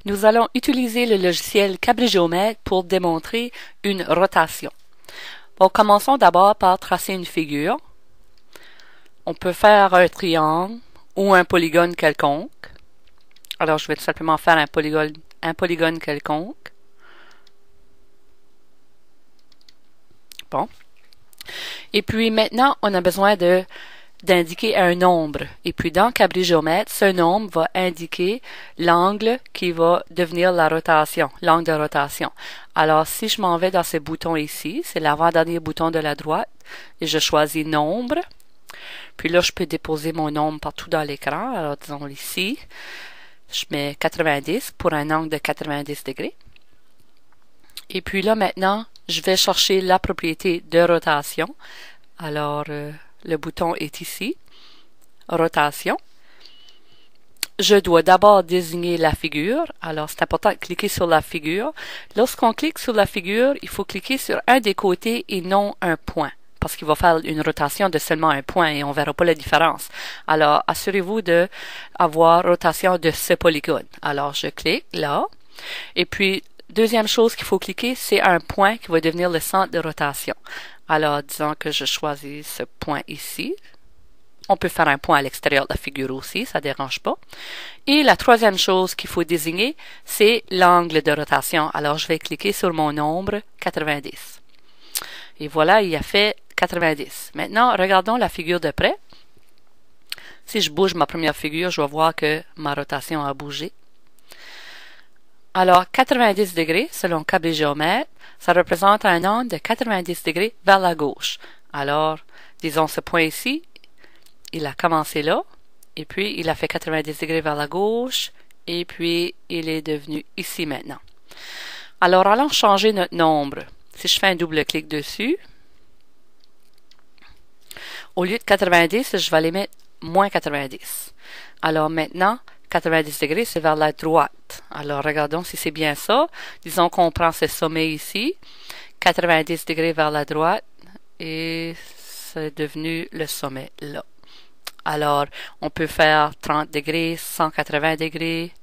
Nous allons utiliser le logiciel Cabri-Géomètre pour démontrer une rotation. Bon, commençons d'abord par tracer une figure. On peut faire un triangle ou un polygone quelconque. Alors, je vais tout simplement faire un polygone quelconque. Bon. Et puis maintenant, on a besoin d'indiquer un nombre. Et puis dans Cabri-Géomètre, ce nombre va indiquer l'angle qui va devenir la rotation, l'angle de rotation. Alors, si je m'en vais dans ce bouton ici, c'est l'avant-dernier bouton de la droite, et je choisis nombre. Puis là, je peux déposer mon nombre partout dans l'écran. Alors, disons ici, je mets 90 pour un angle de 90 degrés. Et puis là, maintenant, je vais chercher la propriété de rotation. Alors, le bouton est ici, rotation. Je dois d'abord désigner la figure. Alors, c'est important de cliquer sur la figure. Lorsqu'on clique sur la figure, il faut cliquer sur un des côtés et non un point, parce qu'il va faire une rotation de seulement un point et on ne verra pas la différence. Alors, assurez-vous d'avoir rotation de ce polygone. Alors, je clique là. Et puis, deuxième chose qu'il faut cliquer, c'est un point qui va devenir le centre de rotation. Alors, disons que je choisis ce point ici. On peut faire un point à l'extérieur de la figure aussi, ça ne dérange pas. Et la troisième chose qu'il faut désigner, c'est l'angle de rotation. Alors, je vais cliquer sur mon nombre 90. Et voilà, il a fait 90. Maintenant, regardons la figure de près. Si je bouge ma première figure, je vais voir que ma rotation a bougé. Alors, 90 degrés, selon Cabri-Géomètre, ça représente un angle de 90 degrés vers la gauche. Alors, disons ce point ici, il a commencé là, et puis il a fait 90 degrés vers la gauche, et puis il est devenu ici maintenant. Alors, allons changer notre nombre. Si je fais un double-clic dessus, au lieu de 90, je vais aller mettre moins 90. Alors maintenant, 90 degrés, c'est vers la droite. Alors, regardons si c'est bien ça. Disons qu'on prend ce sommet ici, 90 degrés vers la droite, et c'est devenu le sommet là. Alors, on peut faire 30 degrés, 180 degrés.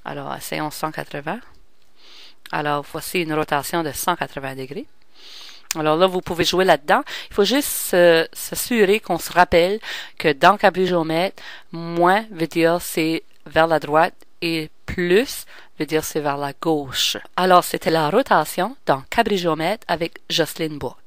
Alors, essayons 180. Alors, voici une rotation de 180 degrés. Alors là, vous pouvez jouer là-dedans. Il faut juste s'assurer qu'on se rappelle que dans Cabri-Géomètre, moins veut dire c'est vers la droite et plus veut dire c'est vers la gauche. Alors, c'était la rotation dans Cabri-Géomètre avec Jocelyne Bois.